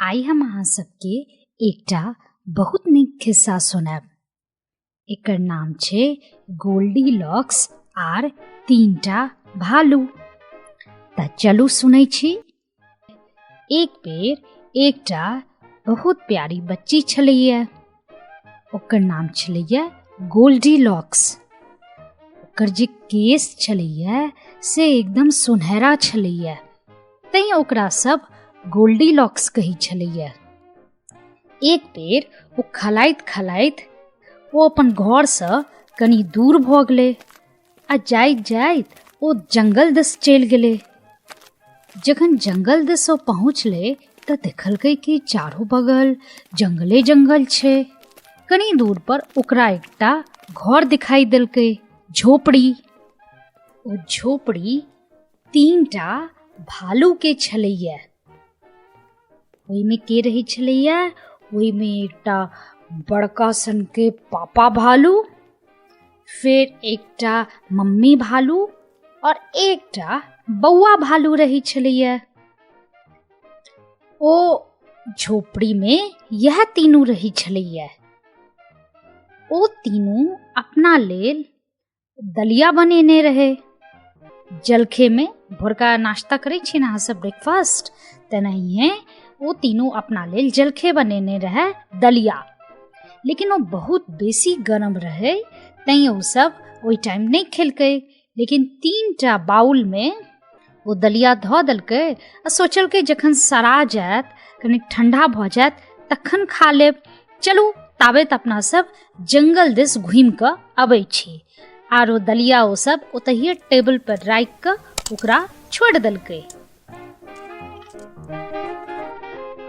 आइ हम अहाँ सबके एकटा बहुत नीक खिस्सा सुनाएब। एकर नाम छै गोल्डीलॉक्स आर तीनटा भालू। तऽ चलू सुनै छी। एक बेर एकटा बहुत प्यारी बच्ची छलैया। ओकर नाम छलैया गोल्डीलॉक्स। ओकर जे केश छलैया से एकदम सुनहरा छलैया, तैं ओकरा सब गोल्डीलॉक्स कहै छलैया। एक बेर ओ खलाइत खलाइत ओ अपन घरसँ कनि दूर भऽ गेलै आ जाइत जाइत ओ जंगल दिस चलि गेलै। जखन जंगल दिस ओ पहुँचलै तऽ देखलकै कि चारो बगल जंगले जंगल छै। कनि दूर पर ओकरा एकटा घर दिखाई देलकै, झोपड़ी। ओ झोपड़ी तीनटा भालू के छलैया। ओहिमे के रहै छलैया? ओहिमे एकटा बड़का सन के पापा भालू, फिर एकटा मम्मी भालू और एकटा बौआ भालू रहै छलैया। ओ झोपड़ी में यह तीनू रहै छलैया। ओ तीनू अपना लेल दलिया बनेने रहे। जलखे में भोरका नाश्ता करै छी ने अहाँ सब, ब्रेकफास्ट, तेनाहिए ओ तीनू अपना लेल जलखे बनेने रहे, दलिया। लेकिन ओ बहुत बेसी गरम रहे, तैं ओ सब ओहि टाइम नहीं खेलकै। लेकिन तीनटा बाउल में ओ दलिया धऽ देलकै आ सोचलकै जखन सरा जायत, कनि ठंडा भऽ जायत, तखन खा लेब। चलू ताबत अपना सब जंगल दिस घूमि कऽ अबै छी। आर ओ दलिया ओ सब ओतहिए टेबल पर राखि कऽ ओकरा छोड़ि देलकै।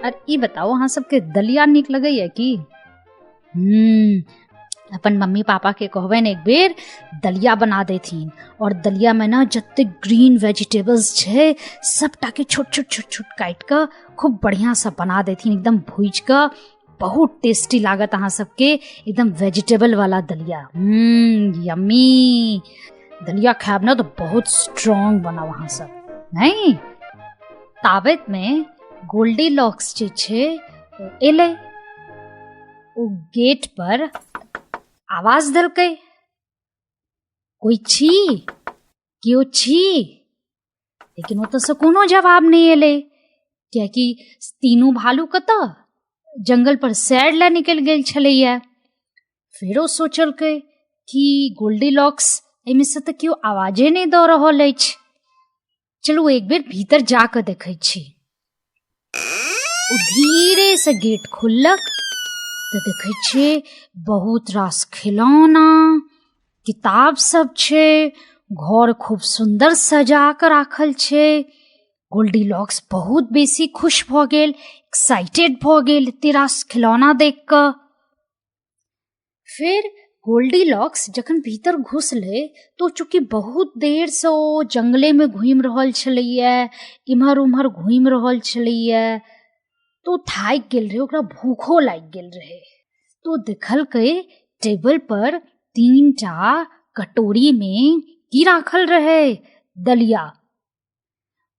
और ई बताओ अहाँ सबके दलिया नीक लगैया की? अपन मम्मी पापा के कहबनि एक बेर दलिया बना देथिन। और दलिया में ना जते ग्रीन वेजिटेबल्स छै सबटा के छोट छोट छोट छोट काटि कऽ खूब बढ़िया से बना देथिन, एकदम भूज कऽ। बहुत टेस्टी लागत अहाँ सबके, एकदम वेजिटेबल वाला दलिया। यम्मी। दलिया खायब ना तो बहुत स्ट्रॉन्ग बनाओ अहाँ सब, नहीं? ताबत में गोल्डीलॉक्स जे छै ओ एलै। ओ गेट पर आवाज देलकै, कोई छी? केओ छी? लेकिन ओतऽ कोनो जवाब नहीं एलै, कियाकि तीनू भालू कतऽ जंगल पर सैर लए निकलि गेल छलैया। फेरो सोचलकै कि गोल्डीलॉक्स एहिमे से तऽ केओ आवाजे नहीं दऽ रहल अछि। चलू एक बेर भीतर जा कऽ देखै छी। ओ धीरे से गेट खोललक तऽ देखै छियै बहुत रास खिलौना, किताब सब छै। घर खूब सुंदर सजा कऽ राखल छै। गोल्डीलॉक्स बहुत बेसी खुश भऽ गेल, एक्साइटेड भऽ गेल एते रास खिलौना देख कऽ। फिर गोल्डीलॉक्स जखन भीतर घुसलै तो चूंकि बहुत देर से ओ जंगले में घूमि रहल छलैया, इम्हर उम्हर घूमि रहल छलैया, तो थाकि गेल रहे, ओकरा भूखो लागि गेल रहे। तो देखलकै टेबल पर तीनटा कटोरी में की राखल रहे? दलिया।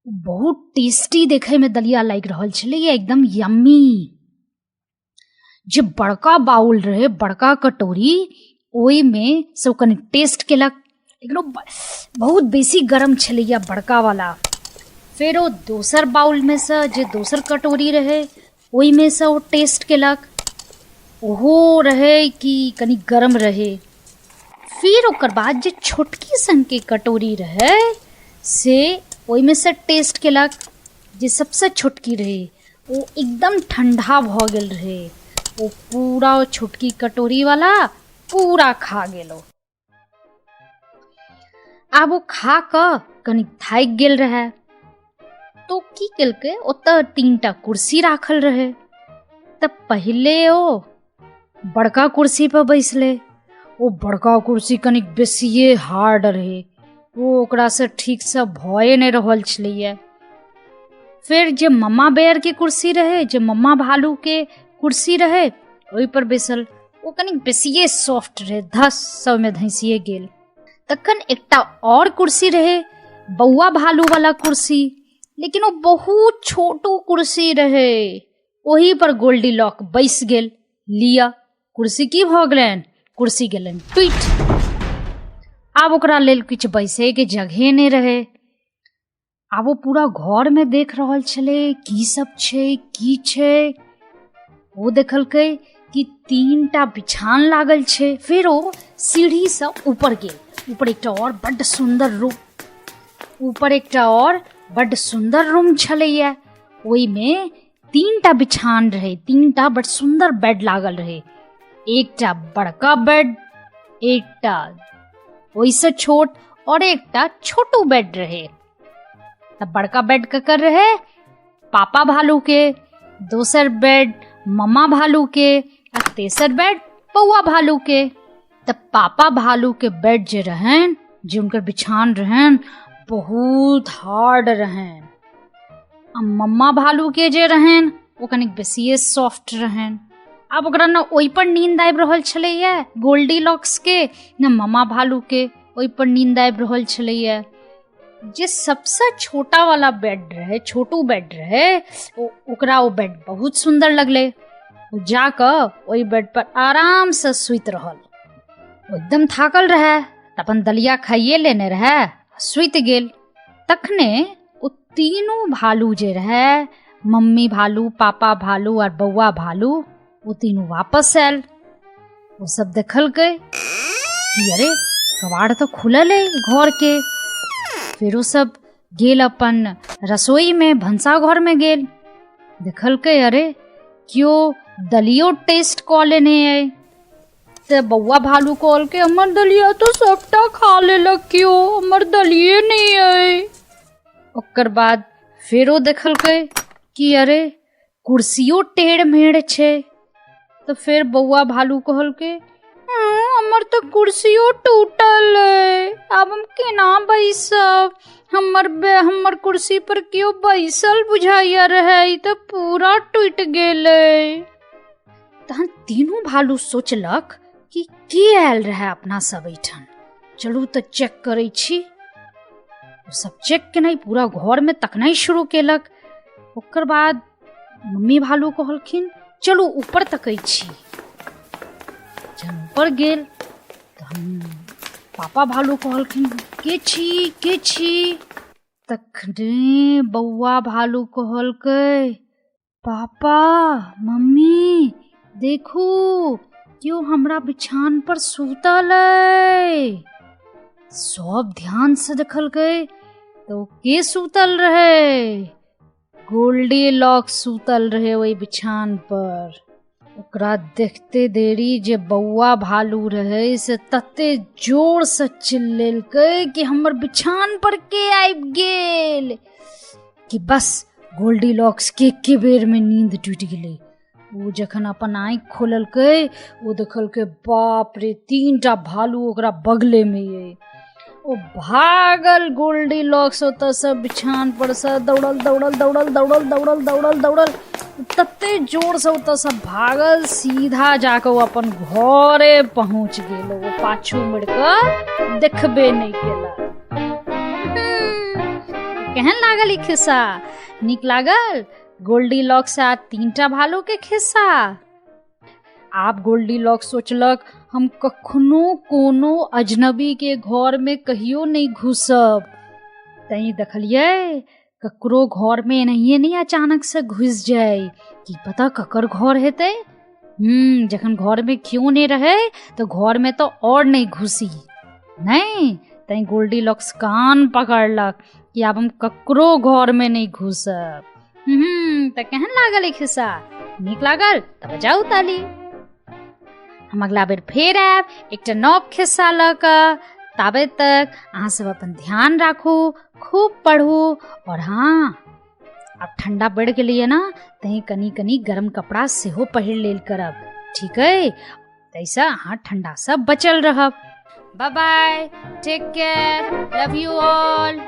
बहुत टेस्टी देखे में दलिया लागि रहल छलैया, एकदम यम्मी। जे बड़का बाउल रहे, बड़का कटोरी, ओहि में से कनि टेस्ट केलक, लेकिन बहुत बेसी गरम छलैया बड़का वाला। फिर ओ दोसर बाउल में से जे दोसर कटोरी रहे ओहि में से ओ टेस्ट केलक, ओहो रहे कि कनि गरम रहे। फिर ओकर बाद जे छोटकी सन के कटोरी रहे से ओहि में से टेस्ट केलक। जे सबसे छोटकी रहे वो एकदम ठंडा भऽ गेल रहे। वो पूरा छोटकी कटोरी वाला पूरा खा गेलो। आब वो खा कऽ कनि थाकि गेल रहे, तो की केलकै, ओतऽ तीनटा कुर्सी राखल रहे। तब पहले ओ बड़का कुर्सी पर बैसले। वो बड़का कुर्सी कनि बेसिये हार्ड रहे, वो ओकरा से ठीक से भए नहीं रहल छलैया। फिर जे मम्मा बेयर के कुर्सी रहे, जे मम्मा भालू के कुर्सी रहे, ओहि पर बैसल। वो कनि बेसिये सॉफ्ट रहे, धस सब में धंसिए गेल। तखन एकटा और कुर्सी रहे, बौआ भालू वाला कुर्सी, लेकिन वो बहुत छोटो कुर्सी रहे। ओही पर गोल्डीलॉक बैस गेल। लिया कुर्सी की भ गेलन, कुर्सी गेलन टूटि। आब ओकरा लेल किछु बैसे के जगह नहीं रहे। आब वो पूरा घर में देख रहल छले की सब छै की छै। वो देखलकै कि 3टा बिछान लागल छै। फिर वो सीढ़ी से ऊपर गेल। ऊपर एकटा और बड्ड सुंदर रूम छलैया। ओई में 3टा बिछान रहे, 3टा बड़ सुंदर बेड लागल रहे। एकटा बड़का बेड, एकटा ओइसे छोट और एकटा छोटू बेड रहे। तब बड़का बेड ककर रहे पापा भालू के, दोसर बेड मम्मा भालू के और तेसर बेड बौआ भालू के। तब पापा भालू के बेड जे रहन, जे उनकर बिछान रहन, बहुत हार्ड रहन। आ मम्मा भालू के जे रहन वो कनिक बेसिए सॉफ्ट रहन। अब ओकरा न ओइ पर नींद आबि रहल छलैया गोल्डीलॉक्स के, न मम्मा भालू के ओइ पर नींद आबि रहल छलैया। जे सबसे छोटा वाला बेड रहे, छोटू बेड रहे, ओकरा वो बेड बहुत सुंदर लगले। वो जाकर ओइ बेड पर आराम से सुइत रहल। वो एकदम थाकल रहे, त अपन दलिया खाइए लेने रहे, सुइत गेल। तखने वो तीनों भालू जे रहे, मम्मी भालू, पापा भालू और बौआ भालू, वो तीनों वापस आयल। वो सब देखलकै कि अरे कबाड़ तो खुलल है घर के। फिर वो सब गेल अपन रसोई में, भंसा घर में गेल। देखलकै अरे क्यों दलियो टेस्ट क लेने है। ते बौआ भालू कहल के हमर दलिया तो सबटा खा लेलक, क्यों हमर दलिये नहीं है। ओकर बाद फिर वो देखलकै कि अरे कुर्सियों टेढ़ मेढ़ छै। तो फिर बौआ भालू कहल के हमर तो कुर्सियों टूटल है, अब हम केना बैसब। हमर कुर्सी पर क्यों बैसल बुझाइया रहे, तो पूरा टूट गेले। तहन तीनों भालू सोचलक कि के आयल रहे अपना सब ऐठन, चलू तो चेक करे छी। सब चेक केनाइ, पूरा घर में तकनाइ शुरू केलक। ओकर बाद मम्मी भालू कहलखिन चलू ऊपर तकै छी। जब ऊपर गेल तहन पापा भालू कहलखिन के छी। तखने बौआ भालू कहलकै पापा मम्मी देखू क्यों हमरा बिछान पर सुतल है। सब ध्यान से देखलकै तो के सुतल रहे, गोल्डीलॉक सुतल रहे वही बिछान पर। ओकरा देखते देरी जे बौआ भालू रहे से तते जोर से चिल्लेलकै कि हमर बिछान पर के आबि गेल, कि बस गोल्डीलॉक्स के बेर में नींद टूटि गेलै। वो जखन अपन आँखि खोललकै वो देखलकै बाप रे 3टा भालू ओकरा बगले में ये। वो भागल गोल्डीलॉक्स ओतऽ से बिछान पर से दौड़ल तते जोर से ओतऽ से भागल, सीधा जाकर वो अपन घरे पहुंच गेल। वो पाछू मुड़ कर देखबे नहीं केला। केहन लागल ई खिस्सा? नीक लागल? गोल्डीलॉक्स आ 3टा भालू के खिस्सा। आप गोल्डीलॉक सोचलक हम कखनो कोनो अजनबी के घर में कहियो नहीं घुसब। तई देखलिए ककरो घर में एनाहिए नहीं अचानक से घुस जाए, की पता ककर घर हेतै। जखन घर में क्यों नहीं रहे तो घर में तो और नहीं घुसी नहीं। तई गोल्डीलॉक्स कान पकड़लक कि अब हम ककरो घर में नहीं घुसब। तो केहन लागल ई खिस्सा? नीक लागल त बजाऊ ताली। हम अगला बेर फेर आयब एकटा नव खिस्सा ल क। ताबे तक अहाँ सब अपन ध्यान राखू, खूब पढ़ू। और हाँ, अब ठंडा बढ़ गेलिए ना, तही कनी कनी गरम कपड़ा सेहो पहिर लेल करब, ठीक है? तैसा अहाँ ठंडा से बचल रहब। Bye bye, take care, love you all.